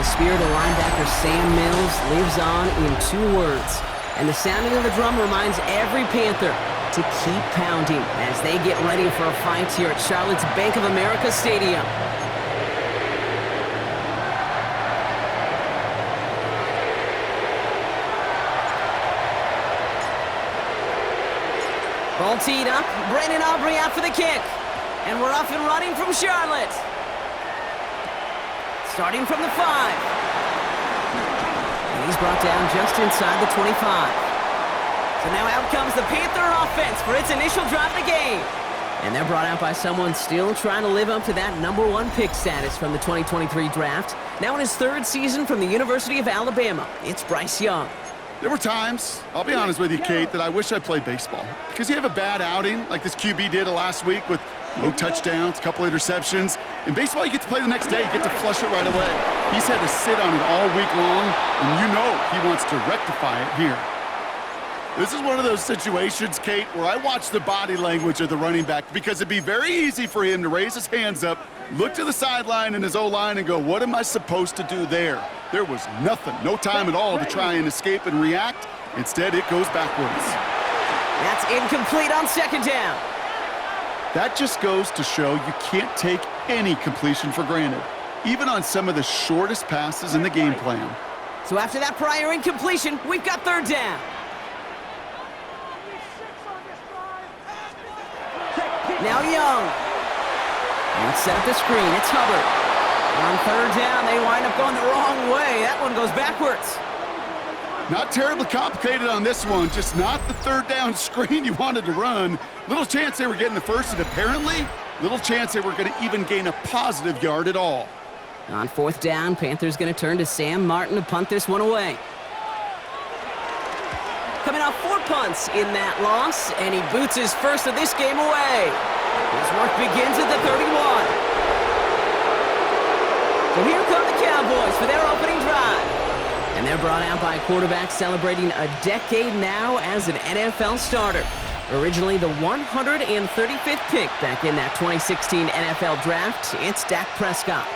The spirit of linebacker Sam Mills lives on in 2 words. And the sounding of the drum reminds every Panther to keep pounding as they get ready for a fight here at Charlotte's Bank of America Stadium. Ball teed up, Brandon Aubrey out for the kick. And we're off and running from Charlotte. Starting from the 5. And he's brought down just inside the 25. So now out comes the Panther offense for its initial drive of the game. And they're brought out by someone still trying to live up to that #1 pick status from the 2023 draft. Now in his 3rd season from the University of Alabama, it's Bryce Young. There were times, I'll be honest with you, Kate, that I wish I played baseball. Because you have a bad outing, like this QB did last week with no touchdowns, a couple interceptions. In baseball, you get to play the next day. You get to flush it right away. He's had to sit on it all week long, and you know he wants to rectify it here. This is one of those situations, Kate, where I watch the body language of the running back because it'd be very easy for him to raise his hands up, look to the sideline and his O-line and go, what am I supposed to do there? There was nothing, no time at all to try and escape and react. Instead, it goes backwards. That's incomplete on 2nd down. That just goes to show you can't take any completion for granted, even on some of the shortest passes in the game plan. So after that prior incompletion, we've got 3rd down. Now Young. And set up the screen. It's Hubbard. On 3rd down, they wind up going the wrong way. That one goes backwards. Not terribly complicated on this one, just not the 3rd down screen you wanted to run. Little chance they were getting the first, and apparently, little chance they were going to even gain a positive yard at all. On 4th down, Panthers going to turn to Sam Martin to punt this one away. Coming off 4 punts in that loss, and he boots his first of this game away. His work begins at the 31. So here come the Cowboys for their opening drive. And they're brought out by a quarterback celebrating a decade now as an NFL starter. Originally the 135th pick back in that 2016 NFL draft, it's Dak Prescott.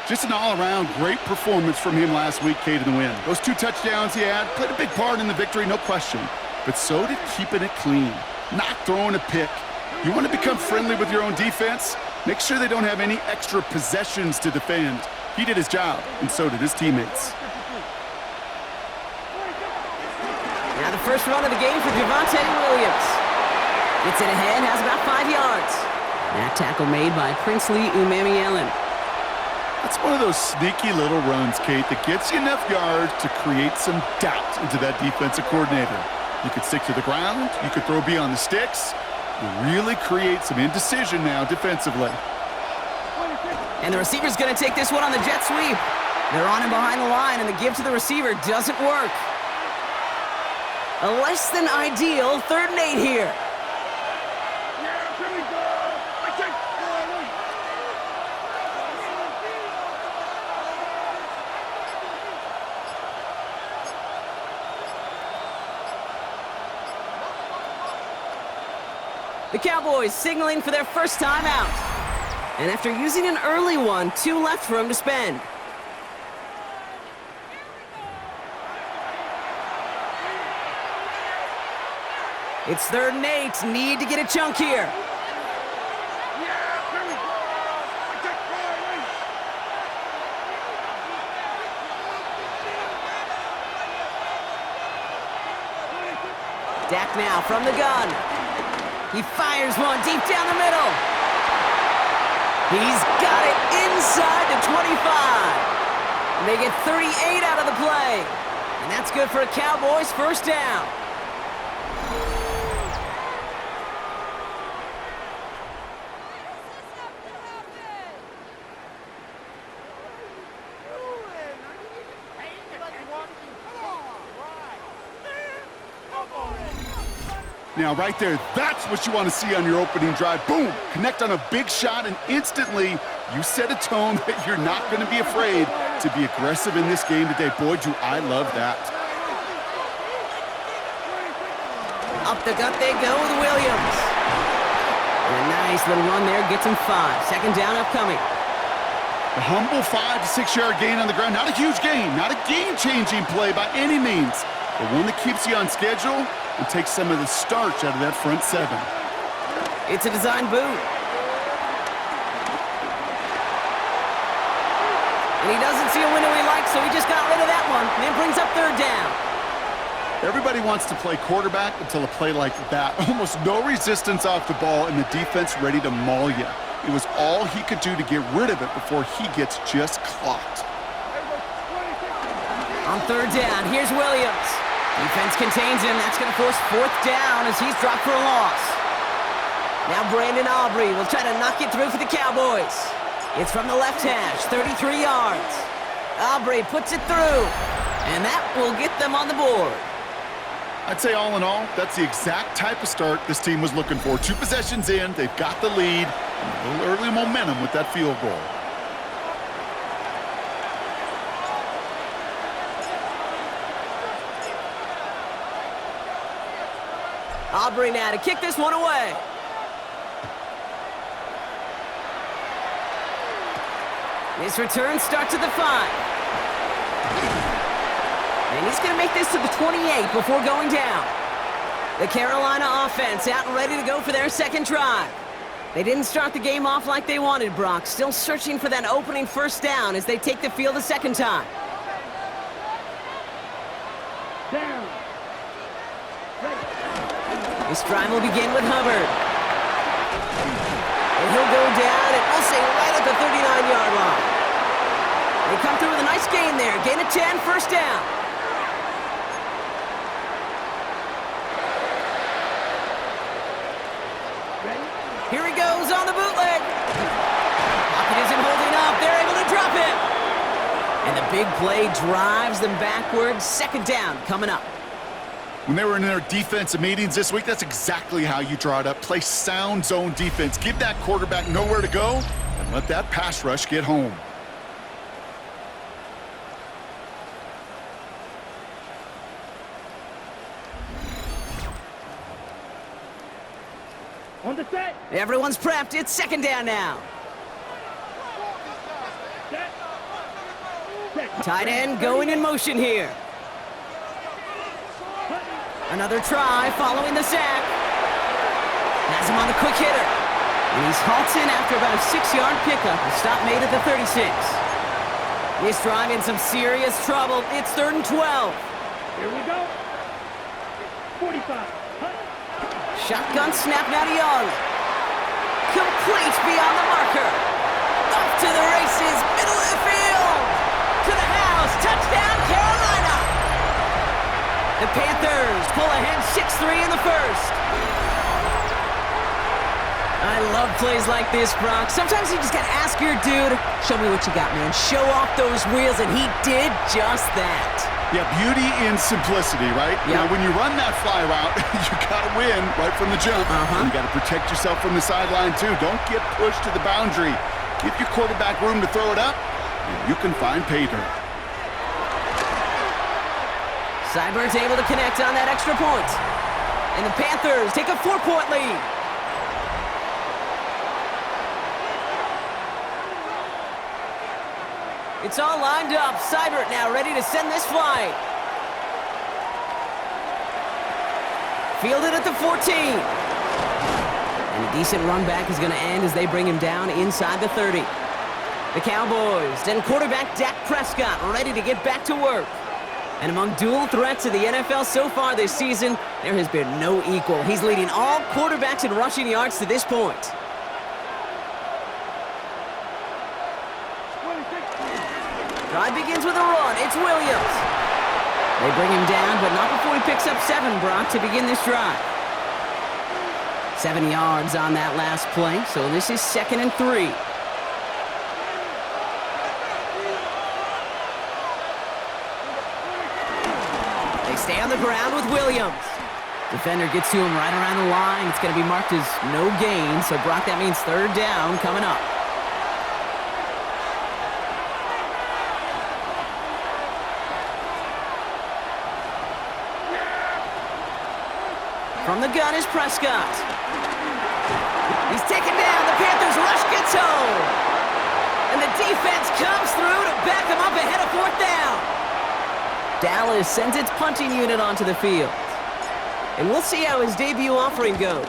Just an all-around great performance from him last week, Kate, in the win. Those 2 touchdowns he had played a big part in the victory, no question. But so did keeping it clean, not throwing a pick. You want to become friendly with your own defense? Make sure they don't have any extra possessions to defend. He did his job, and so did his teammates. Now the first run of the game for Javonte Williams. Gets it ahead, has about 5 yards. That tackle made by Princely Umamielen. That's one of those sneaky little runs, Kate, that gets you enough yards to create some doubt into that defensive coordinator. You could stick to the ground, you could throw beyond the sticks. You really create some indecision now defensively. And the receiver's going to take this one on the jet sweep. They're on him behind the line, and the give to the receiver doesn't work. A less than ideal 3rd and 8 here. The Cowboys signaling for their first time out. And after using an early one, 2 left for him to spend. It's 3rd and 8. Need to get a chunk here. Dak now from the gun. He fires one deep down the middle. He's got it inside the 25. And they get 38 out of the play. And that's good for a Cowboys first down. Now, right there, that's what you want to see on your opening drive. Boom! Connect on a big shot, and instantly you set a tone that you're not going to be afraid to be aggressive in this game today. Boy, do I love that. Up the gut they go with Williams. And a nice little run there gets him 5. 2nd down upcoming. A humble 5 to 6 yard gain on the ground. Not a huge gain, not a game-changing play by any means, but one that keeps you on schedule and takes some of the starch out of that front seven. It's a design boot. And he doesn't see a window he likes, so he just got rid of that one. And it brings up third down. Everybody wants to play quarterback until a play like that. Almost no resistance off the ball and the defense ready to maul you. It was all he could do to get rid of it before he gets just clocked. On third down, here's Williams. Defense contains him. That's going to force fourth down as he's dropped for a loss. Now Brandon Aubrey will try to knock it through for the Cowboys. It's from the left hash, 33 yards. Aubrey puts it through, and that will get them on the board. I'd say all in all, that's the exact type of start this team was looking for. 2 possessions in, they've got the lead, and a little early momentum with that field goal. Aubrey now to kick this one away. His return starts at the 5. And he's going to make this to the 28 before going down. The Carolina offense out and ready to go for their second drive. They didn't start the game off like they wanted, Brock. Still searching for that opening first down as they take the field a second time. Down. This drive will begin with Hubbard. And he'll go down, and we'll say right at the 39-yard line. They come through with a nice gain there. Gain of 10, first down. Here he goes on the bootleg. Pocket isn't holding up. They're able to drop it. And the big play drives them backwards. Second down coming up. When they were in their defensive meetings this week, that's exactly how you draw it up. Play sound zone defense. Give that quarterback nowhere to go and let that pass rush get home. On the set. Everyone's prepped. It's second down now. Set. Tight end going in motion here. Another try following the sack. Has him on the quick hitter. And he's halted after about a 6-yard pickup. A stop made at the 36. This drive in some serious trouble. It's 3rd and 12. Here we go. 45. Shotgun snap now to Young. Complete beyond the marker. Off to the races. Middle of the field. To the house. Touchdown, Carolina. The Panthers pull ahead 6-3 in the first. I love plays like this, Brock. Sometimes you just got to ask your dude, show me what you got, man. Show off those wheels, and he did just that. Yeah, beauty in simplicity, right? Yep. Now, when you run that fly route, you got to win right from the jump. Uh-huh. You got to protect yourself from the sideline, too. Don't get pushed to the boundary. Give your quarterback room to throw it up, and you can find pay dirt. Seibert's able to connect on that extra point. And the Panthers take a 4-point lead. It's all lined up. Seibert now ready to send this flight. Fielded at the 14. And a decent run back is going to end as they bring him down inside the 30. The Cowboys and quarterback Dak Prescott ready to get back to work. And among dual threats of the NFL so far this season, there has been no equal. He's leading all quarterbacks in rushing yards to this point. Drive begins with a run. It's Williams. They bring him down, but not before he picks up 7, Brock, to begin this drive. 7 yards on that last play, so this is 2nd and 3. They stay on the ground with Williams. Defender gets to him right around the line. It's going to be marked as no gain, so Brock, that means 3rd down coming up. From the gun is Prescott. He's taken down. The Panthers rush gets home. And the defense comes through to back them up ahead of fourth down. Dallas sends its punting unit onto the field. And we'll see how his debut offering goes.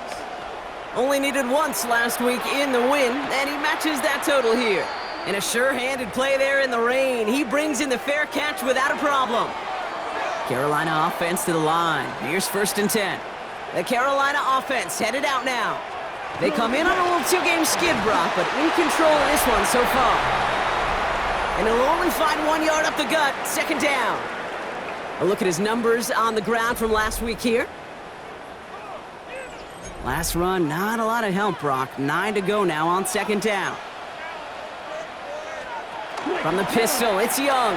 Only needed once last week in the win, and he matches that total here. In a sure-handed play there in the rain, he brings in the fair catch without a problem. Carolina offense to the line. Here's 1st and 10. The Carolina offense headed out now. They come in on a little two-game skid, Brock, but in control of this one so far. And he'll only find 1 yard up the gut, 2nd down. A look at his numbers on the ground from last week here. Last run, not a lot of help, Brock. 9 to go now on 2nd down. From the pistol, it's Young.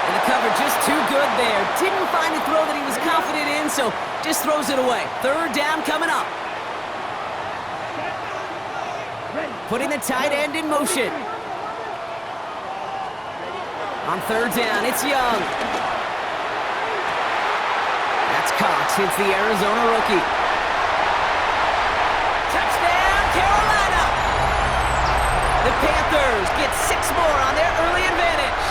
And the cover just too good there. Didn't find a throw that he was confident in, so just throws it away. 3rd down coming up. Putting the tight end in motion. On 3rd down, it's Young. That's caught. It's the Arizona rookie. Touchdown, Carolina! The Panthers get 6 more on their early advantage.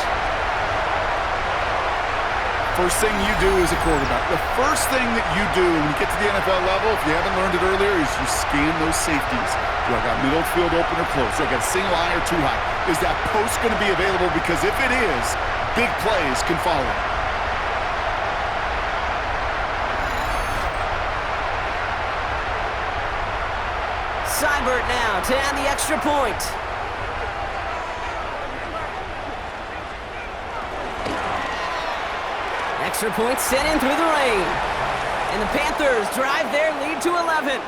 First thing you do as a quarterback, the first thing that you do when you get to the NFL level, if you haven't learned it earlier, is you scan those safeties. Do I got middle field open or close? Do I got a single high or too high? Is that post going to be available? Because if it is, big plays can follow. Seibert now to add the extra point. Extra point sent in through the rain. And the Panthers drive their lead to 11.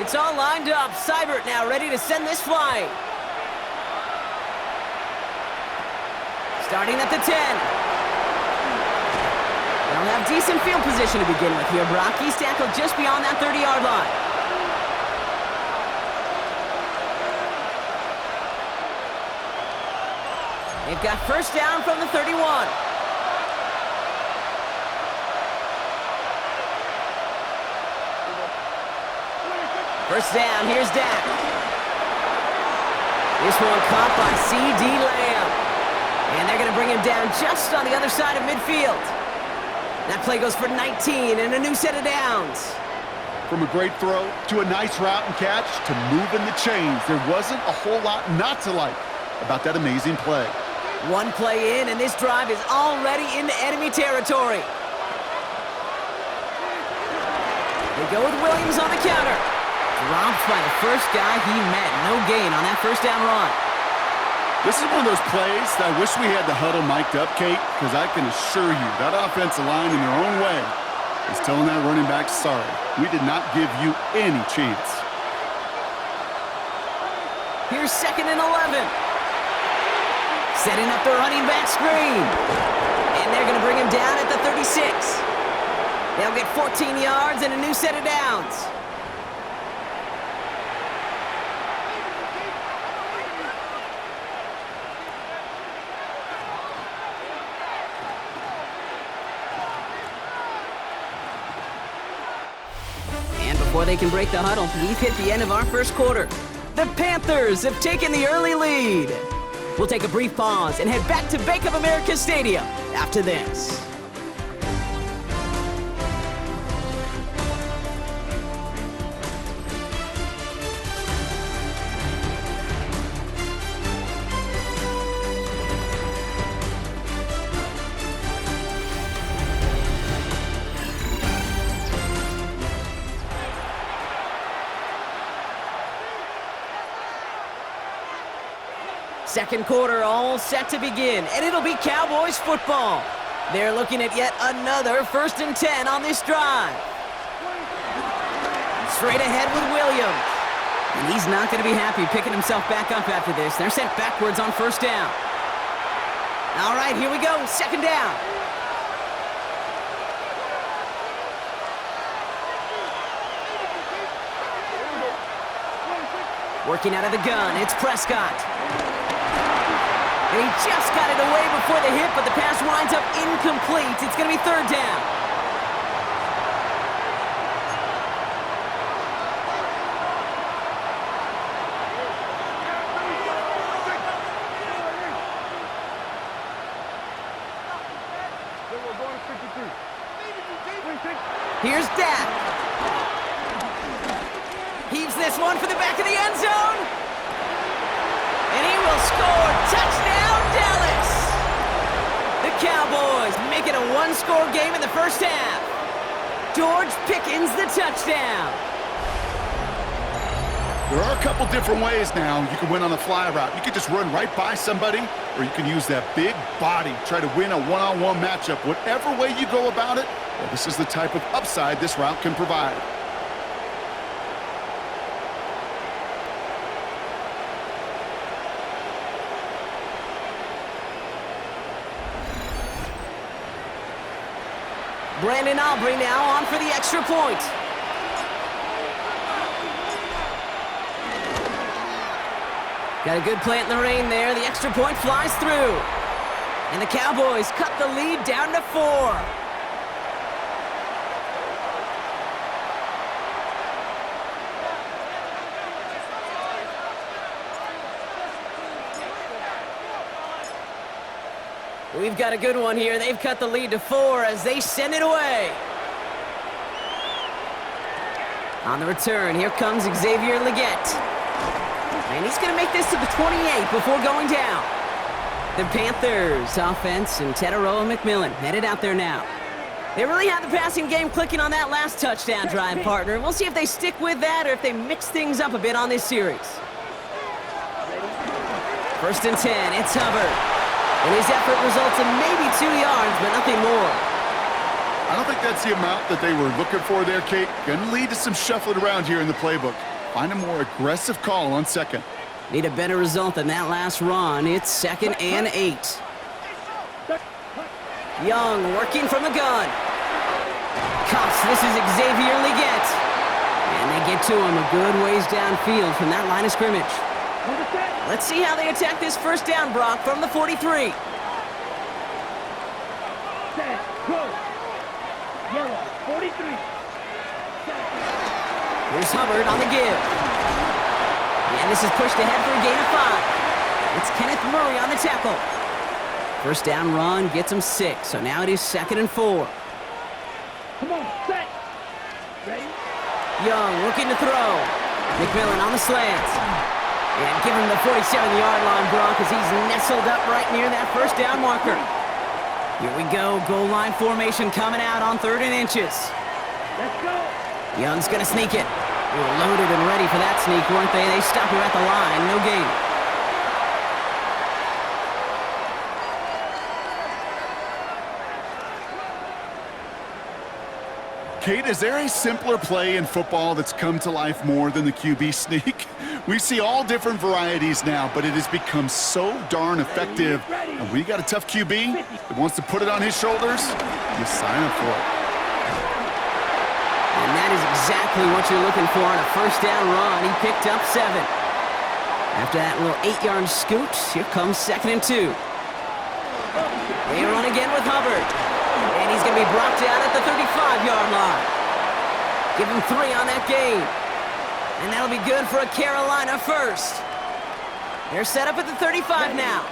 It's all lined up. Seibert now ready to send this flying. Starting at the 10. They'll have decent field position to begin with here, Brock. He's tackled just beyond that 30-yard line. They've got 1st down from the 31. First down, here's Dak. This one caught by C.D. Lamb. And they're going to bring him down just on the other side of midfield. That play goes for 19 and a new set of downs. From a great throw to a nice route and catch to moving the chains, there wasn't a whole lot not to like about that amazing play. One play in, and this drive is already into enemy territory. They go with Williams on the counter. Dropped by the first guy he met. No gain on that 1st down run. This is one of those plays that I wish we had the huddle mic'd up, Kate, because I can assure you that offensive line in their own way is telling that running back, sorry, we did not give you any chance. Here's 2nd and 11. Setting up the running back screen. And they're going to bring him down at the 36. They'll get 14 yards and a new set of downs. And before they can break the huddle, we've hit the end of our 1st quarter. The Panthers have taken the early lead. We'll take a brief pause and head back to Bank of America Stadium after this. Second quarter all set to begin, and it'll be Cowboys football. They're looking at yet another 1st and 10 on this drive. Straight ahead with Williams. And he's not going to be happy picking himself back up after this. They're sent backwards on 1st down. All right, here we go, 2nd down. Working out of the gun, it's Prescott. And he just got it away before the hit, but the pass winds up incomplete. It's going to be 3rd down. we're going to 52. 26. Here's Dak. Heaves this one for the back of the end zone. And he will score. Touchdown, Dallas. The Cowboys make it a one-score game in the first half. George Pickens the touchdown. There are a couple different ways now you can win on a fly route. You can just run right by somebody, or you can use that big body, try to win a one-on-one matchup. Whatever way you go about it, well, this is the type of upside this route can provide. Brandon Aubrey now on for the extra point. Got a good plant in the rain there. The extra point flies through. And the Cowboys cut the lead down to 4. We've got a good one here. They've cut the lead to 4 as they send it away. On the return, here comes Xavier Legette. And he's going to make this to the 28 before going down. The Panthers offense and Tetaroa McMillan headed out there now. They really had the passing game clicking on that last touchdown drive, partner. We'll see if they stick with that or if they mix things up a bit on this series. 1st and 10, it's Hubbard. And his effort results in maybe 2 yards, but nothing more. I don't think that's the amount that they were looking for there, Kate. Going to lead to some shuffling around here in the playbook. Find a more aggressive call on 2nd. Need a better result than that last run. It's 2nd and 8. Young working from the gun. Cuffs, this is Xavier Legette. And they get to him a good ways downfield from that line of scrimmage. Let's see how they attack this first down, Brock, from the 43. Set. Go. Yellow. 43. Here's Hubbard on the give. And this is pushed ahead for a gain of 5. It's Kenneth Murray on the tackle. First down run gets him 6, so now it is 2nd and 4. Come on, set. Ready? Young looking to throw. McMillan on the slant. And give him the 47-yard line, Brock, as he's nestled up right near that first down marker. Here we go, goal line formation coming out on 3rd and inches. Let's go. Young's gonna sneak it. They were loaded and ready for that sneak, weren't they? They stop her at the line, no gain. Kate, is there a simpler play in football that's come to life more than the QB sneak? We see all different varieties now, but it has become so darn effective. And when you got a tough QB that wants to put it on his shoulders, you sign up for it. And that is exactly what you're looking for on a first down run. He picked up 7. After that little 8-yard scoot, here comes 2nd and 2. They run again with Hubbard. And he's going to be brought down at the 35-yard line. Give him 3 on that gain. And that'll be good for a Carolina first. They're set up at the 35 now.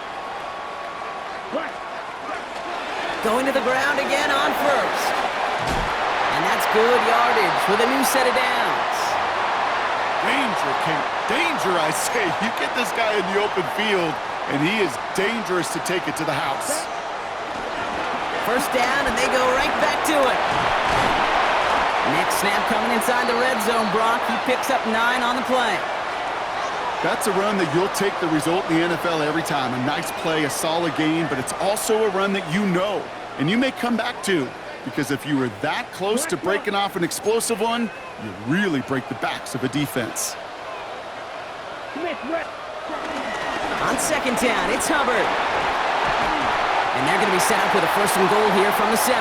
Going to the ground again on 1st. And that's good yardage with a new set of downs. Danger, Kate. Danger, I say. You get this guy in the open field, and he is dangerous to take it to the house. First down, and they go right back to it. Next snap coming inside the red zone, Brock. He picks up 9 on the play. That's a run that you'll take the result in the NFL every time. A nice play, a solid game, but it's also a run that you know, and you may come back to, because if you were that close to breaking off an explosive one, you really break the backs of a defense. On 2nd down, it's Hubbard. And they're going to be set up with a 1st and goal here from the 7.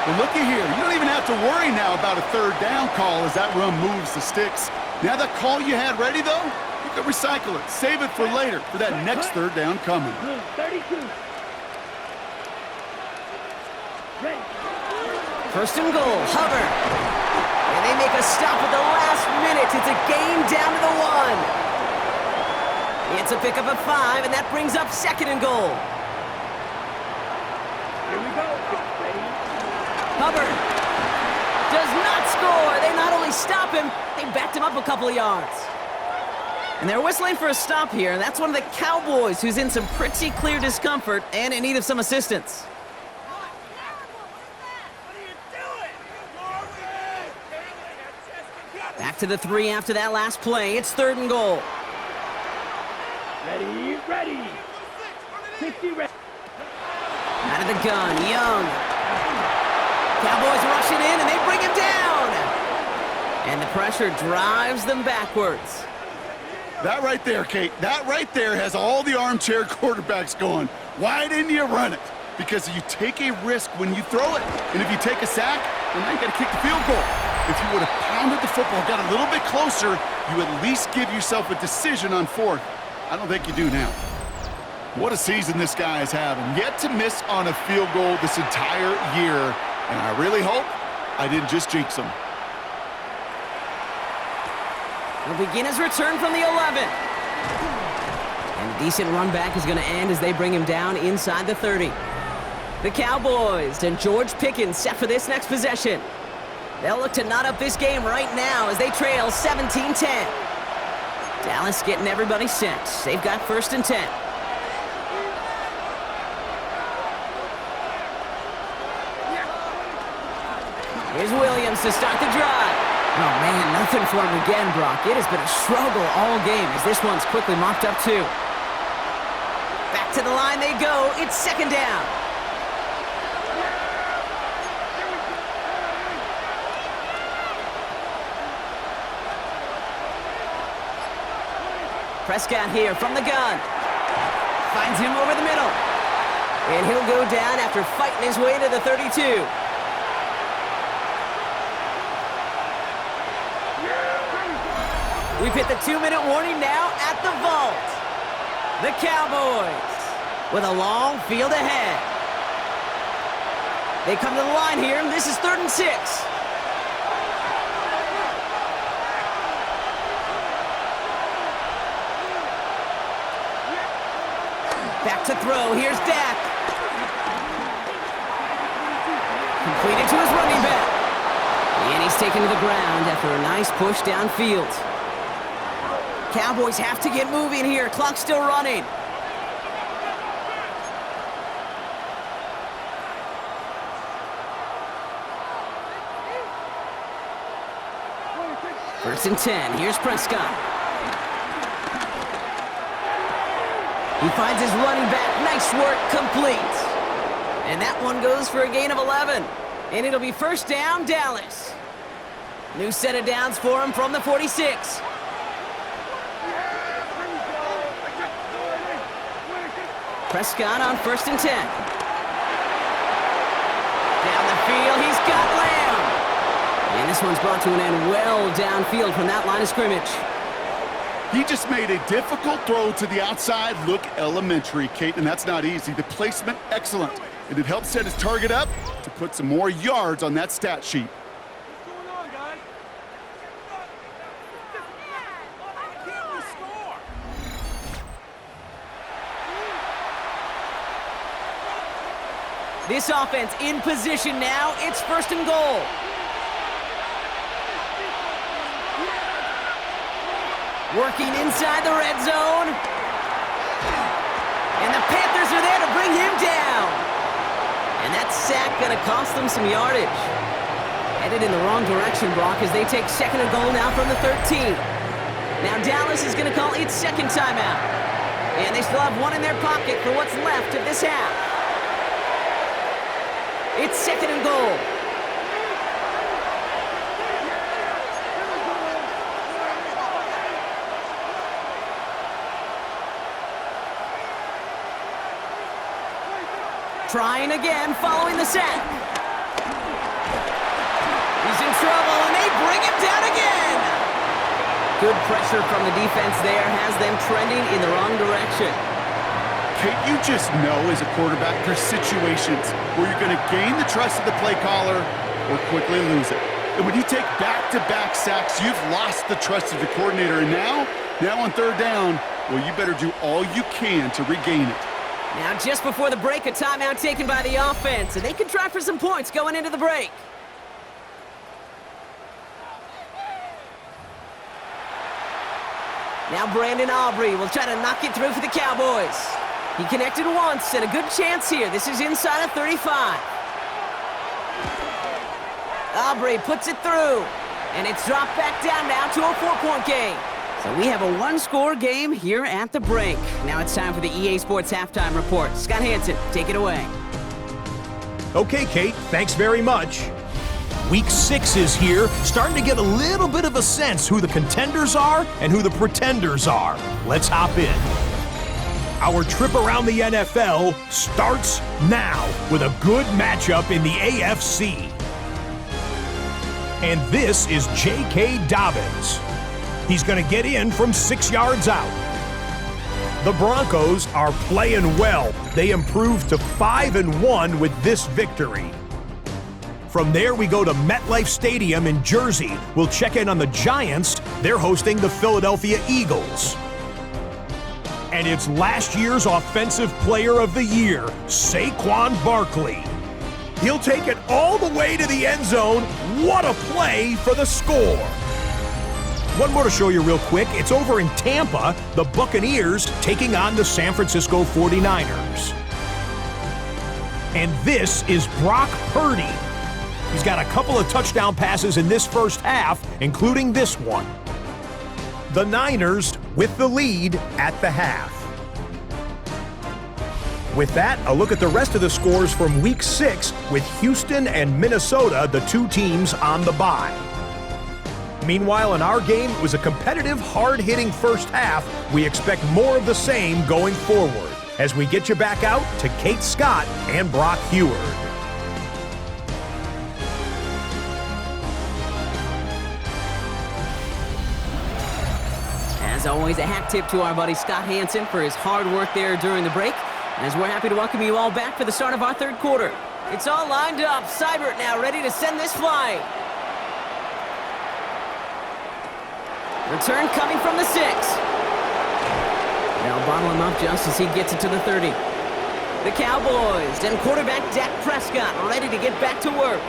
Well, looky here. You don't even have to worry now about a 3rd down call as that run moves the sticks. Now that call you had ready, though, you can recycle it. Save it for later for that next 3rd down coming. 32. Ready. 1st and goal, Hubbard. And they make a stop at the last minute. It's a game down to the 1. It's a pickup of 5, and that brings up 2nd and goal. Here we go. Hubbard does not score. They not only stop him, they backed him up a couple of yards. And they're whistling for a stop here, and that's one of the Cowboys who's in some pretty clear discomfort and in need of some assistance. Back to the 3 after that last play. It's 3rd and goal. Ready, ready. 60 ready. Out of the gun, Young. Cowboys rushing in, and they bring him down. And the pressure drives them backwards. That right there, Kate, that right there has all the armchair quarterbacks going. Why didn't you run it? Because you take a risk when you throw it. And if you take a sack, then now you got to kick the field goal. If you would have pounded the football, got a little bit closer, you at least give yourself a decision on 4th. I don't think you do now. What a season this guy is having. Yet to miss on a field goal this entire year. And I really hope I didn't just jinx him. He'll begin his return from the 11. And a decent run back is going to end as they bring him down inside the 30. The Cowboys and George Pickens set for this next possession. They'll look to knot up this game right now as they trail 17-10. Dallas getting everybody set. They've got 1st and 10. Here's Williams to start the drive. Oh, man, nothing for him again, Brock. It has been a struggle all game as this one's quickly mopped up, too. Back to the line they go. It's 2nd down. Prescott here from the gun. Finds him over the middle. And he'll go down after fighting his way to the 32. We've hit the 2-minute warning now at the vault. The Cowboys with a long field ahead. They come to the line here, and this is 3rd and 6. Back to throw. Here's Dak. Completed to his running back. And he's taken to the ground after a nice push downfield. Cowboys have to get moving here. Clock's still running. First and 10. Here's Prescott. He finds his running back. Nice work. Complete. And that one goes for a gain of 11. And it'll be 1st down, Dallas. New set of downs for him from the 46. Prescott on 1st and 10. Down the field, he's got Lamb. And this one's brought to an end well downfield from that line of scrimmage. He just made a difficult throw to the outside look elementary, Kate, and that's not easy. The placement, excellent. And it helped set his target up to put some more yards on that stat sheet. This offense in position now. It's 1st and goal. Working inside the red zone. And the Panthers are there to bring him down. And that sack going to cost them some yardage. Headed in the wrong direction, Brock, as they take 2nd and goal now from the 13. Now Dallas is going to call its 2nd timeout. And they still have one in their pocket for what's left of this half. It's 2nd and goal. Trying again, following the sack. He's in trouble, and they bring him down again. Good pressure from the defense there has them trending in the wrong direction. Kate, you just know as a quarterback there's situations where you're going to gain the trust of the play caller or quickly lose it. And when you take back-to-back sacks, you've lost the trust of the coordinator. And now on 3rd down, well, you better do all you can to regain it. Now, just before the break, a timeout taken by the offense, and they can try for some points going into the break. Now Brandon Aubrey will try to knock it through for the Cowboys. He connected once, and a good chance here. This is inside of 35. Aubrey puts it through, and it's dropped back down now to a 4-point game. So we have a one-score game here at the break. Now it's time for the EA Sports Halftime Report. Scott Hansen, take it away. Okay, Kate, thanks very much. Week 6 is here, starting to get a little bit of a sense who the contenders are and who the pretenders are. Let's hop in. Our trip around the NFL starts now with a good matchup in the AFC. And this is J.K. Dobbins. He's going to get in from 6 yards out. The Broncos are playing well. They improved to 5-1 with this victory. From there, we go to MetLife Stadium in Jersey. We'll check in on the Giants. They're hosting the Philadelphia Eagles. And it's last year's Offensive Player of the Year, Saquon Barkley. He'll take it all the way to the end zone. What a play for the score. One more to show you real quick. It's over in Tampa, the Buccaneers taking on the San Francisco 49ers. And this is Brock Purdy. He's got a couple of touchdown passes in this first half, including this one. The Niners with the lead at the half. With that, a look at the rest of the scores from Week 6 with Houston and Minnesota, the two teams on the bye. Meanwhile, in our game, it was a competitive, hard-hitting first half. We expect more of the same going forward as we get you back out to Kate Scott and Brock Heward. As always, a hat tip to our buddy Scott Hansen for his hard work there during the break. As we're happy to welcome you all back for the start of our third quarter. It's all lined up. Seibert now ready to send this flying. Return coming from the 6. They'll bottle him up just as he gets it to the 30. The Cowboys and quarterback Dak Prescott ready to get back to work.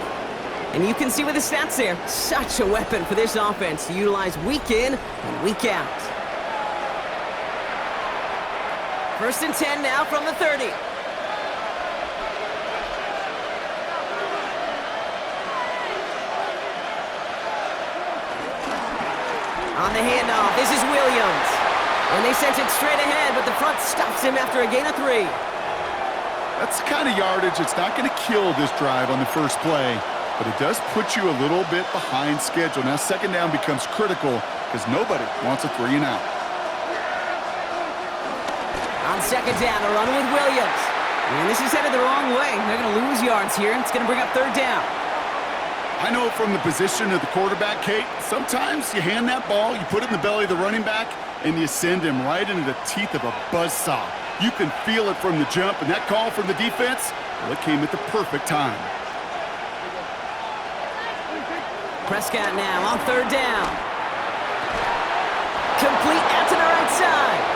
And you can see with the stats there, such a weapon for this offense to utilize week in and week out. 1st and 10 now from the 30. On the handoff, this is Williams. And they sent it straight ahead, but the front stops him after a gain of 3. That's the kind of yardage that's not going to kill this drive on the first play, but it does put you a little bit behind schedule. Now, 2nd down becomes critical because nobody wants a 3 and out. On 2nd down, a run with Williams. And this is headed the wrong way. They're going to lose yards here, and it's going to bring up 3rd down. I know from the position of the quarterback, Kate, sometimes you hand that ball, you put it in the belly of the running back, and you send him right into the teeth of a buzzsaw. You can feel it from the jump, and that call from the defense, well, it came at the perfect time. Prescott now on 3rd down. Complete out to the right side.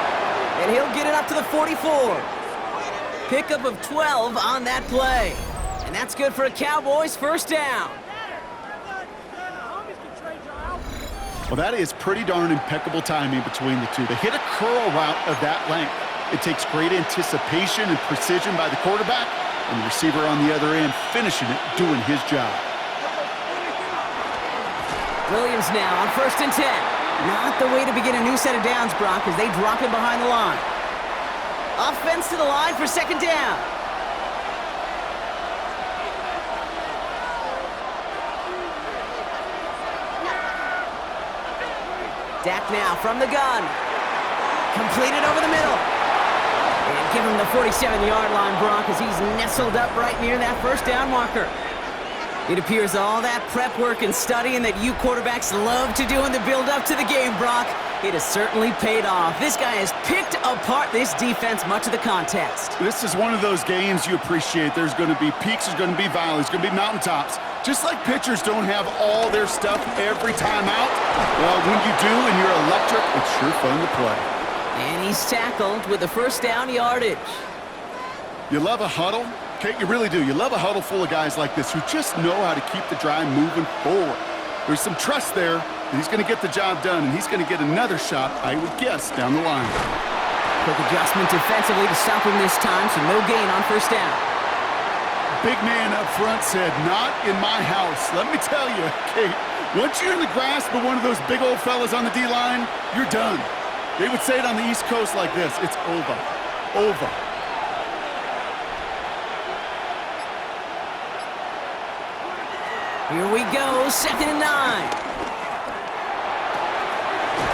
And he'll get it up to the 44. Pickup of 12 on that play. And that's good for a Cowboys 1st down. Well, that is pretty darn impeccable timing between the two. They hit a curl route of that length. It takes great anticipation and precision by the quarterback, and the receiver on the other end finishing it, doing his job. Williams now on 1st and 10. Not the way to begin a new set of downs, Brock, as they drop him behind the line. Offense to the line for 2nd down. Dak now from the gun. Completed over the middle. And give him the 47-yard line, Brock, as he's nestled up right near that 1st down marker. It appears all that prep work and studying that you quarterbacks love to do in the build-up to the game, Brock, it has certainly paid off. This guy has picked apart this defense much of the contest. This is one of those games you appreciate. There's going to be peaks, there's going to be valleys, there's going to be mountaintops. Just like pitchers don't have all their stuff every time out, well, when you do and you're electric, it's sure fun to play. And he's tackled with the 1st down yardage. You love a huddle? Kate, you really do. You love a huddle full of guys like this who just know how to keep the drive moving forward. There's some trust there that he's going to get the job done, and he's going to get another shot, I would guess, down the line. Quick adjustment defensively to stop him this time, so no gain on first down. Big man up front said, not in my house. Let me tell you, Kate, once you're in the grasp of one of those big old fellas on the D-line, you're done. They would say it on the East Coast like this, it's over. Over. Here we go, 2nd and 9.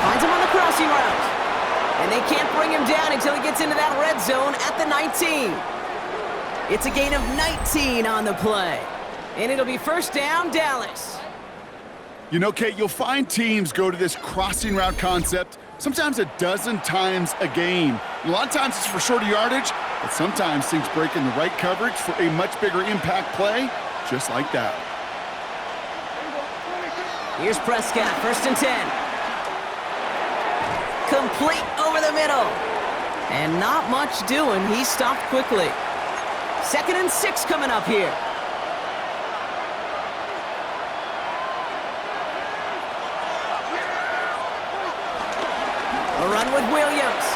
Finds him on the crossing route. And they can't bring him down until he gets into that red zone at the 19. It's a gain of 19 on the play. And it'll be first down, Dallas. You know, Kate, you'll find teams go to this crossing route concept sometimes a dozen times a game. And a lot of times it's for shorter yardage, but sometimes things break in the right coverage for a much bigger impact play, just like that. Here's Prescott, 1st and 10. Complete over the middle. And not much doing. He stopped quickly. 2nd and 6 coming up here. A run with Williams.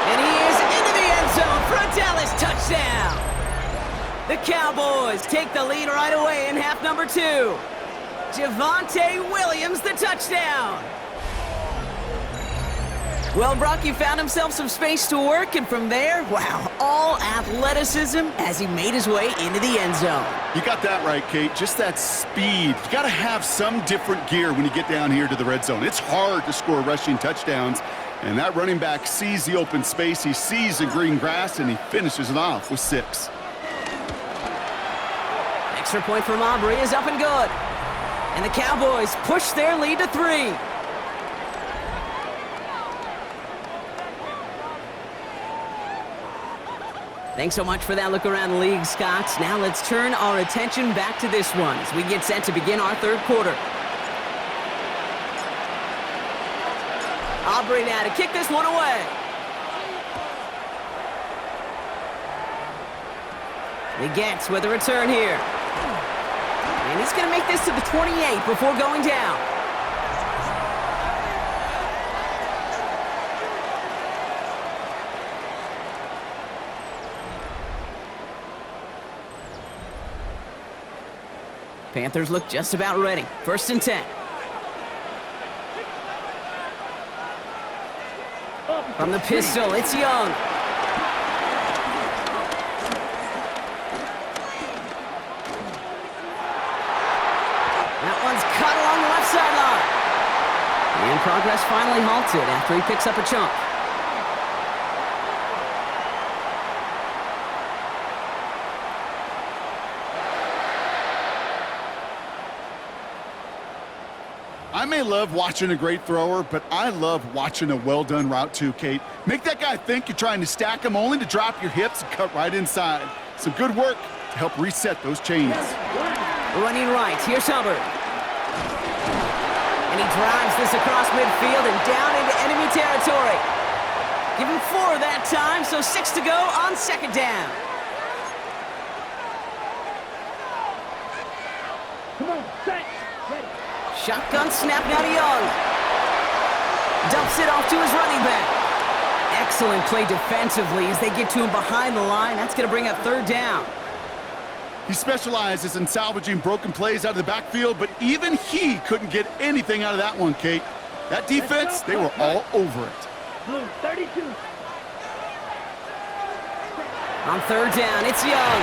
And he is into the end zone for a Dallas touchdown. The Cowboys take the lead right away in half number 2. Javonte Williams, the touchdown. Well, Brock, he found himself some space to work, and from there, wow, all athleticism as he made his way into the end zone. You got that right, Kate. Just that speed. You got to have some different gear when you get down here to the red zone. It's hard to score rushing touchdowns, and that running back sees the open space, he sees the green grass, and he finishes it off with 6. Extra point from Aubrey is up and good. And the Cowboys push their lead to 3. Thanks so much for that look around the league, Scott. Now let's turn our attention back to this one as we get set to begin our 3rd quarter. Aubrey now to kick this one away. He gets with a return here. And he's going to make this to the 28 before going down. Panthers look just about ready. 1st and 10. From the pistol, it's Young. That one's cut along the left sideline. And progress finally halted after he picks up a chunk. I may love watching a great thrower, but I love watching a well-done route too, Kate. Make that guy think you're trying to stack him only to drop your hips and cut right inside. Some good work to help reset those chains. Running right, here's Hubbard. And he drives this across midfield and down into enemy territory. Give him 4 that time, so 6 to go on 2nd down. Come on, set, ready. Shotgun snap now to Young. Dumps it off to his running back. Excellent play defensively as they get to him behind the line. That's going to bring up 3rd down. He specializes in salvaging broken plays out of the backfield, but even he couldn't get anything out of that one, Kate. That defense, they were all over it. Blue, 32. On 3rd down, it's Young.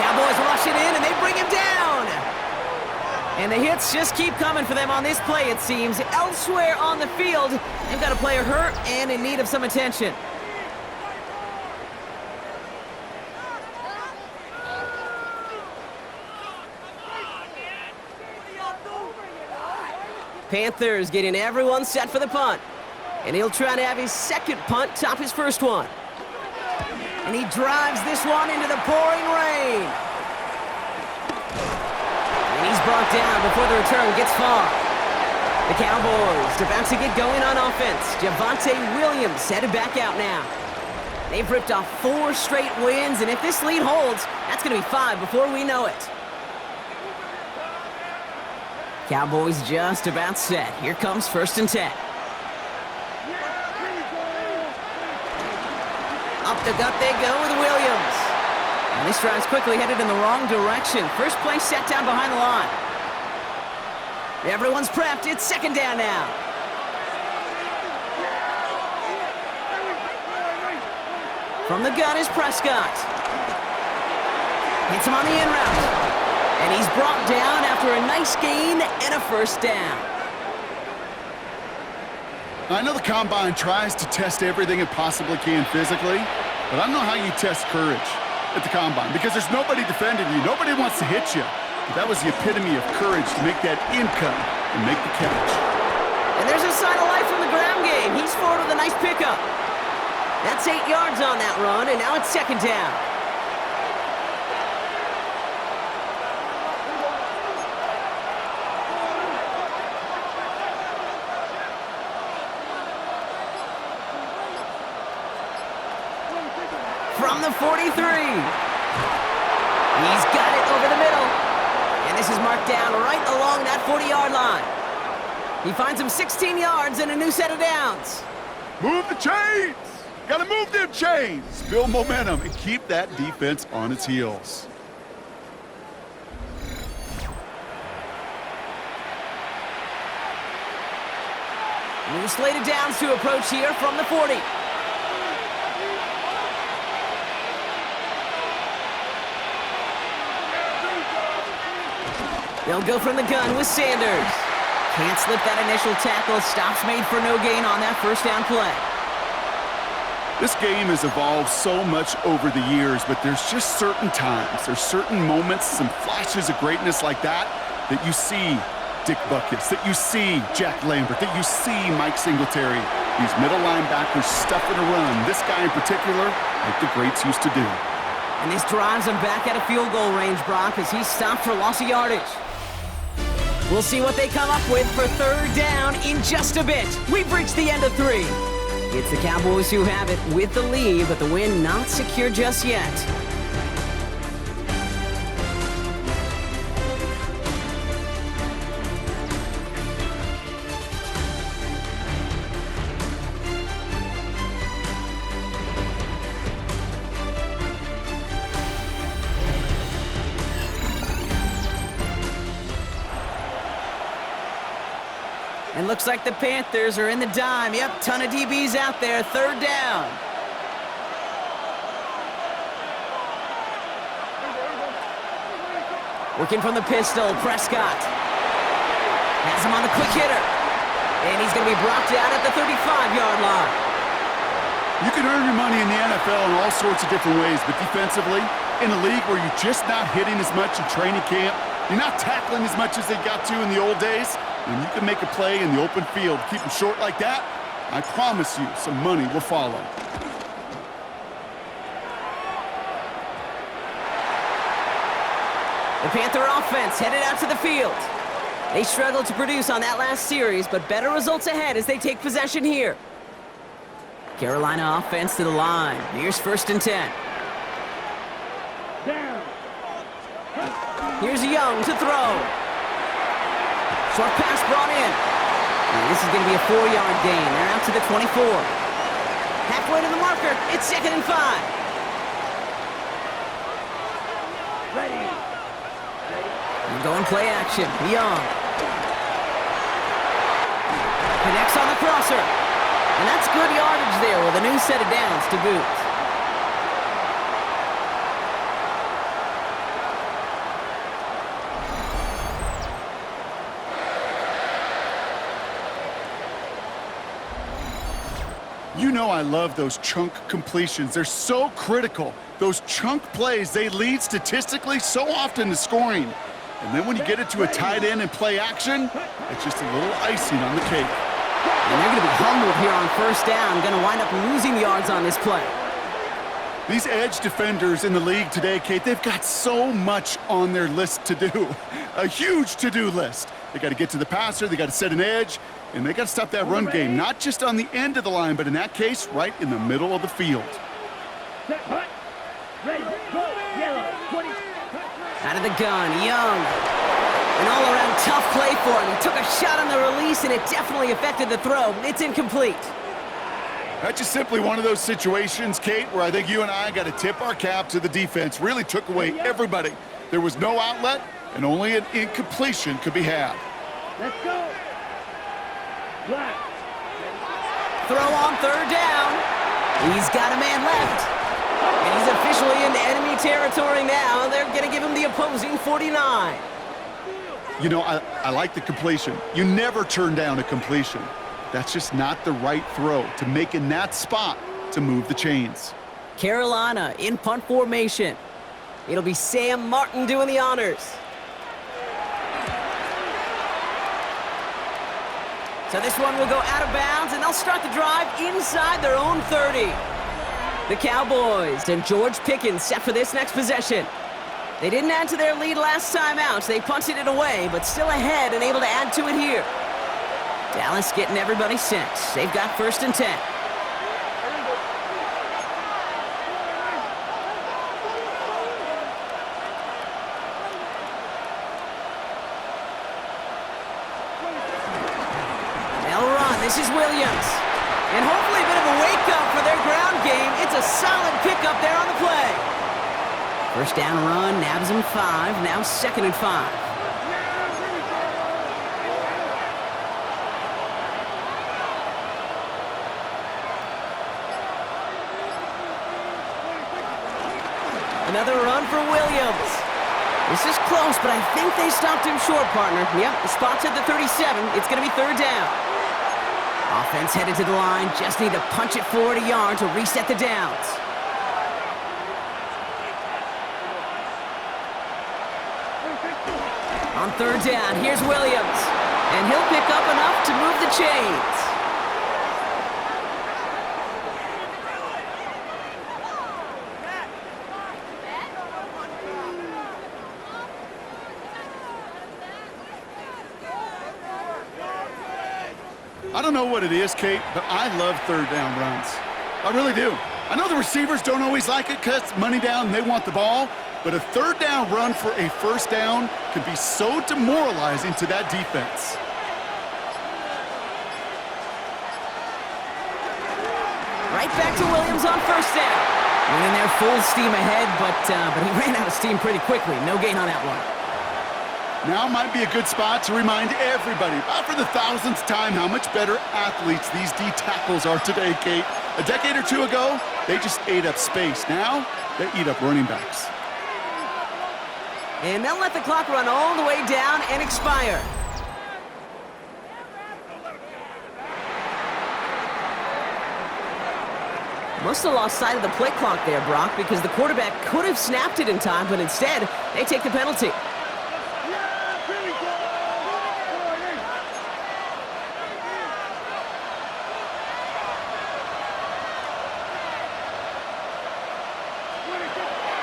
Cowboys rush it in, and they bring him down. And the hits just keep coming for them on this play, it seems. Elsewhere on the field, they've got a player hurt and in need of some attention. Panthers getting everyone set for the punt. And he'll try to have his 2nd punt top his 1st one. And he drives this one into the pouring rain. And he's brought down before the return gets far. The Cowboys about to get going on offense. Javonte Williams headed back out now. They've ripped off 4 straight wins, and if this lead holds, that's going to be 5 before we know it. Cowboys just about set. Here comes 1st and 10. Up the gut they go with Williams. And this drive's quickly headed in the wrong direction. First play set down behind the line. Everyone's prepped. It's 2nd down now. From the gun is Prescott. Hits him on the in route. And he's brought down after a nice gain and a 1st down. I know the Combine tries to test everything it possibly can physically, but I don't know how you test courage at the Combine because there's nobody defending you. Nobody wants to hit you. But that was the epitome of courage to make that in cut and make the catch. And there's a sign of life from the ground game. He's forward with a nice pickup. That's 8 yards on that run, and now it's 2nd down. From the 43. He's got it over the middle. And this is marked down right along that 40-yard line. He finds him 16 yards and a new set of downs. Move the chains! Gotta move them chains! Build momentum and keep that defense on its heels. New slate of downs to approach here from the 40. They'll go from the gun with Sanders. Can't slip that initial tackle. Stops made for no gain on that 1st down play. This game has evolved so much over the years, but there's just certain times, there's certain moments, some flashes of greatness like that, that you see Dick Butkus, that you see Jack Lambert, that you see Mike Singletary. These middle linebackers stuffing a run. This guy in particular, like the greats used to do. And this drives him back at a field goal range, Brock, as he's stopped for loss of yardage. We'll see what they come up with for 3rd down in just a bit. We've reached the end of 3. It's the Cowboys who have it with the lead, but the win not secure just yet. And looks like the Panthers are in the dime. Yep, ton of DBs out there. 3rd down. Working from the pistol, Prescott. Has him on the quick hitter. And he's going to be brought down at the 35-yard line. You can earn your money in the NFL in all sorts of different ways, but defensively, in a league where you're just not hitting as much in training camp, you're not tackling as much as they got to in the old days, when you can make a play in the open field, keep them short like that, I promise you some money will follow. The Panther offense headed out to the field. They struggled to produce on that last series, but better results ahead as they take possession here. Carolina offense to the line. Here's 1st and 10. Down. Here's Young to throw. Short pass brought in. And this is going to be a 4-yard gain. They're out to the 24. Halfway to the marker. It's 2nd and 5. Ready. And going play action. Young. Connects on the crosser. And that's good yardage there with a new set of downs to boot. You know I love those chunk completions. They're so critical. Those chunk plays, they lead statistically so often to scoring. And then when you get it to a tight end and play action, it's just a little icing on the cake. And they're going to be humbled here on 1st down. Going to wind up losing yards on this play. These edge defenders in the league today, Kate, they've got so much on their list to do. A huge to-do list. They got to get to the passer, they got to set an edge, and they got to stop that run game, not just on the end of the line, but in that case, right in the middle of the field. Set, hut. Ready, go. Yellow, 20. Out of the gun, Young. An all-around tough play for him. He took a shot on the release, and it definitely affected the throw. It's incomplete. That's just simply one of those situations, Kate, where I think you and I got to tip our cap to the defense. Really took away everybody. There was no outlet, and only an incompletion could be had. Let's go. Black. Throw on third down. He's got a man left. And he's officially in enemy territory now. They're going to give him the opposing 49. You know, I like the completion. You never turn down a completion. That's just not the right throw to make in that spot to move the chains. Carolina in punt formation. It'll be Sam Martin doing the honors. So this one will go out of bounds, and they'll start the drive inside their own 30. The Cowboys and George Pickens set for this next possession. They didn't add to their lead last time out. They punted it away, but still ahead and able to add to it here. Dallas getting everybody set. They've got 1st and 10. They'll run. This is Williams. And hopefully a bit of a wake-up for their ground game. It's a solid pickup there on the play. 1st down run, nabs him 5. Now 2nd and 5. Another run for Williams. This is close, but I think they stopped him short, partner. Yep, the spot's at the 37. It's going to be 3rd down. Offense headed to the line. Just need to punch it forward a yard to reset the downs. On 3rd down, here's Williams. And he'll pick up enough to move the chains. I don't know what it is, Kate, but I love 3rd down runs. I really do. I know the receivers don't always like it because it's money down and they want the ball, but a 3rd down run for a 1st down can be so demoralizing to that defense. Right back to Williams on 1st down. Went in there full steam ahead, but he ran out of steam pretty quickly. No gain on that one. Now might be a good spot to remind everybody, about for the 1000th time, how much better athletes these D tackles are today, Kate. A decade or two ago, they just ate up space. Now, they eat up running backs. And they'll let the clock run all the way down and expire. Must have lost sight of the play clock there, Brock, because the quarterback could have snapped it in time, but instead, they take the penalty.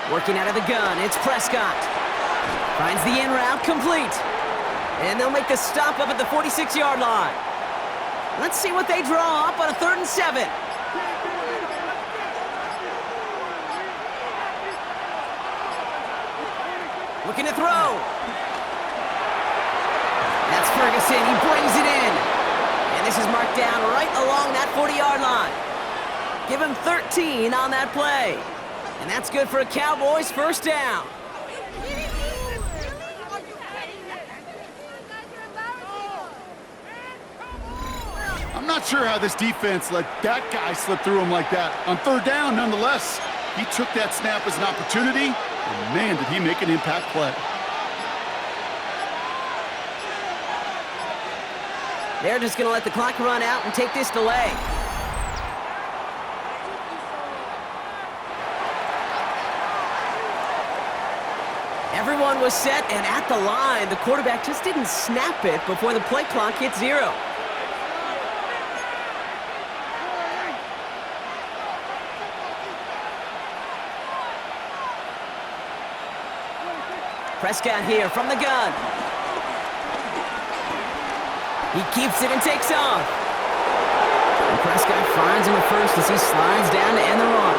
Working out of the gun, it's Prescott. Finds the in route, complete. And they'll make the stop up at the 46-yard line. Let's see what they draw up on a 3rd and 7. Looking to throw. That's Ferguson, he brings it in. And this is marked down right along that 40-yard line. Give him 13 on that play. And that's good for a Cowboys 1st down. I'm not sure how this defense let that guy slip through him like that. On 3rd down, nonetheless, he took that snap as an opportunity, and man, did he make an impact play. They're just going to let the clock run out and take this delay. Everyone was set and at the line. The quarterback just didn't snap it before the play clock hit 0. Prescott here from the gun. He keeps it and takes off. And Prescott finds him at 1st as he slides down to end the run.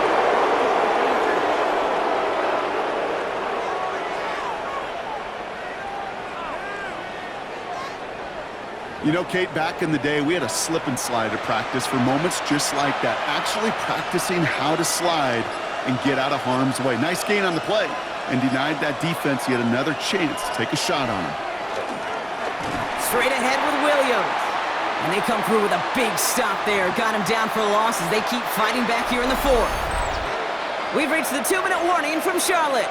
You know, Kate, back in the day, we had a slip and slide at practice for moments just like that. Actually practicing how to slide and get out of harm's way. Nice gain on the play, and denied that defense yet another chance to take a shot on him. Straight ahead with Williams. And they come through with a big stop there. Got him down for a loss as they keep fighting back here in the fourth. We've reached the 2-minute warning from Charlotte.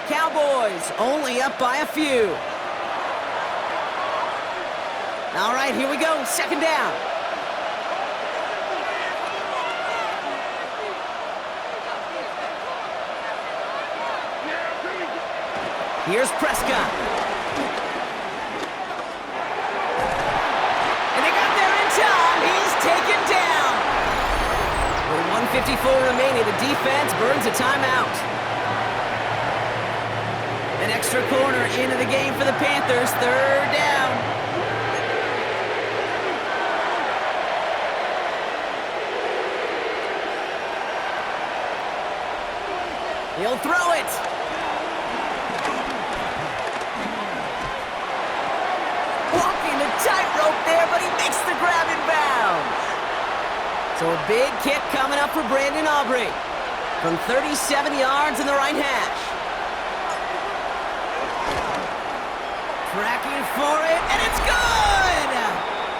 Cowboys only up by a few. All right, here we go. Second down. Here's Prescott. And they got there in time. He's taken down. With 1:54 remaining, the defense burns a timeout. An extra corner into the game for the Panthers. Third down. He'll throw it. Walking the tightrope there, but he makes the grab in bounds. So a big kick coming up for Brandon Aubrey from 37 yards in the right hash. Tracking for it, and it's good!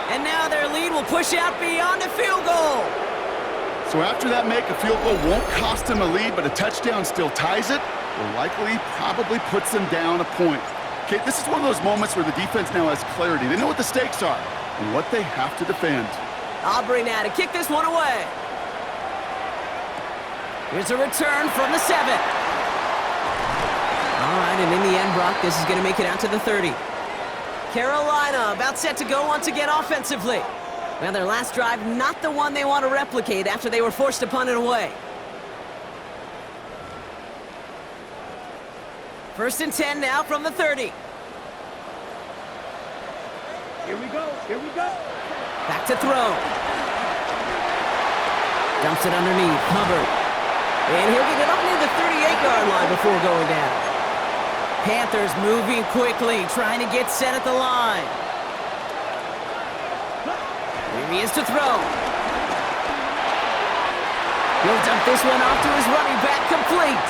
And now their lead will push out beyond the field goal. So after that make, a field goal won't cost him a lead, but a touchdown still ties it, or likely probably puts them down a point. Okay, this is one of those moments where the defense now has clarity. They know what the stakes are and what they have to defend. Aubrey now to kick this one away. Here's a return from the 7. All right, and in the end, Brock, this is going to make it out to the 30. Carolina about set to go once again offensively. Well, their last drive, not the one they want to replicate after they were forced to punt it away. First and 10 now from the 30. Here we go. Here we go. Back to throw. Dumps it underneath. Hubbard. And he'll get it up near the 38-yard line before going down. Panthers moving quickly, trying to get set at the line. Here he is to throw. He'll dump this one off to his running back, complete.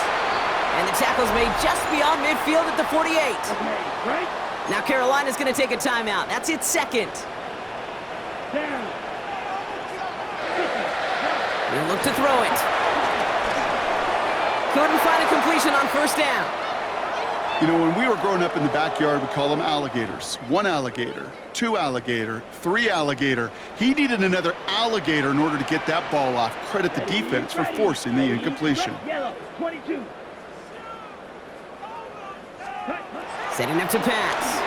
And the tackle's made just beyond midfield at the 48. Okay, right? Now Carolina's going to take a timeout. That's its second. Down. He'll look to throw it. Couldn't find a completion on first down. You know, when we were growing up in the backyard, we call them alligators. 1 alligator, 2 alligator, 3 alligator. He needed another alligator in order to get that ball off. Credit the defense for forcing the incompletion. Yellow, 22. Setting up to pass.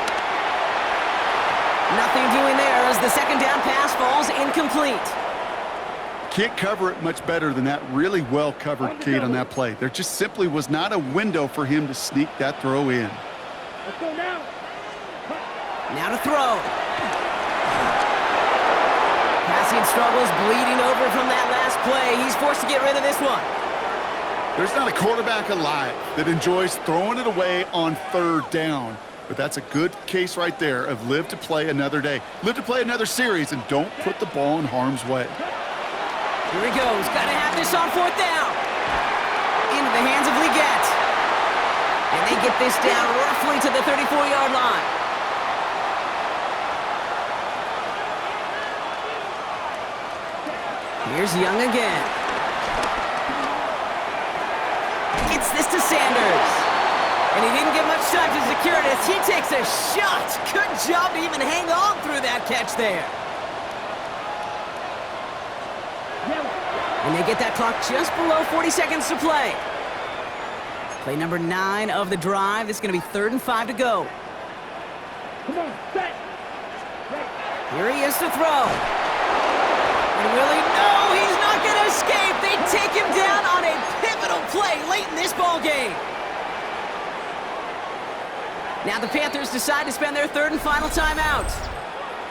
Nothing doing there as the second down pass falls incomplete. Can't cover it much better than that. Really well covered, Kate, on that play. There just simply was not a window for him to sneak that throw in. Let's go now. Now to throw. Passing struggles, bleeding over from that last play. He's forced to get rid of this one. There's not a quarterback alive that enjoys throwing it away on third down. But that's a good case right there of live to play another day. Live to play another series and don't put the ball in harm's way. Here he goes. Got to have this on fourth down. Into the hands of Leggett. And they get this down roughly to the 34-yard line. Here's Young again. Gets this to Sanders. And he didn't get much time to secure it as he takes a shot. Good job to even hang on through that catch there. And they get that clock just below 40 seconds to play. Play number 9 of the drive. This is going to be 3rd and 5 to go. Come on, set. Here he is to throw. And Willie, no, he's not going to escape. They take him down on a pivotal play late in this ball game. Now the Panthers decide to spend their 3rd and final timeout.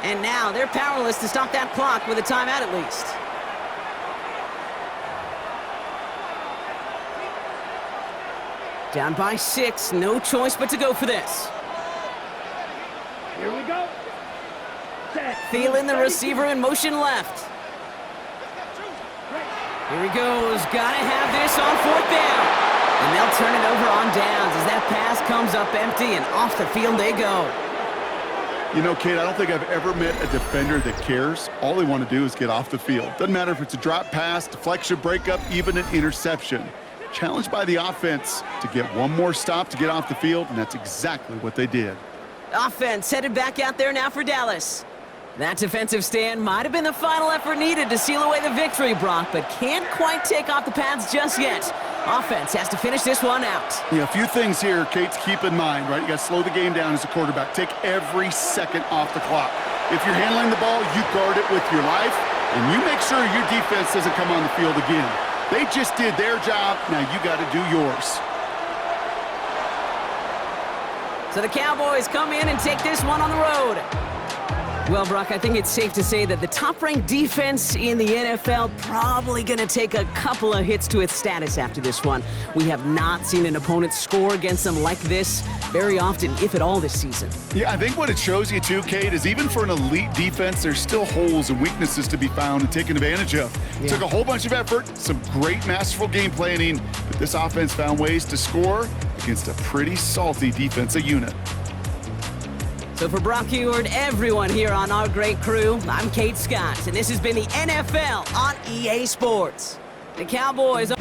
And now they're powerless to stop that clock with a timeout at least. Down by 6, no choice but to go for this. Here we go. Set. Feeling the receiver in motion left. Here he goes. Gotta have this on 4th down. And they'll turn it over on downs as that pass comes up empty and off the field they go. You know, Kate, I don't think I've ever met a defender that cares. All they want to do is get off the field. Doesn't matter if it's a drop pass, deflection, breakup, even an interception. Challenged by the offense to get one more stop to get off the field, and that's exactly what they did. Offense headed back out there now for Dallas. That defensive stand might have been the final effort needed to seal away the victory, Brock, but can't quite take off the pads just yet. Offense has to finish this one out. Yeah, a few things here, Kate, to keep in mind, right? You got to slow the game down as a quarterback. Take every second off the clock. If you're handling the ball, you guard it with your life, and you make sure your defense doesn't come on the field again. They just did their job. Now you got to do yours. So the Cowboys come in and take this one on the road. Well, Brock, I think it's safe to say that the top-ranked defense in the NFL probably going to take a couple of hits to its status after this one. We have not seen an opponent score against them like this very often, if at all, this season. Yeah, I think what it shows you, too, Kate, is even for an elite defense, there's still holes and weaknesses to be found and taken advantage of. It took a whole bunch of effort, some great masterful game planning, but this offense found ways to score against a pretty salty defensive unit. So for Brock Heward, everyone here on our great crew, I'm Kate Scott, and this has been the NFL on EA Sports. The Cowboys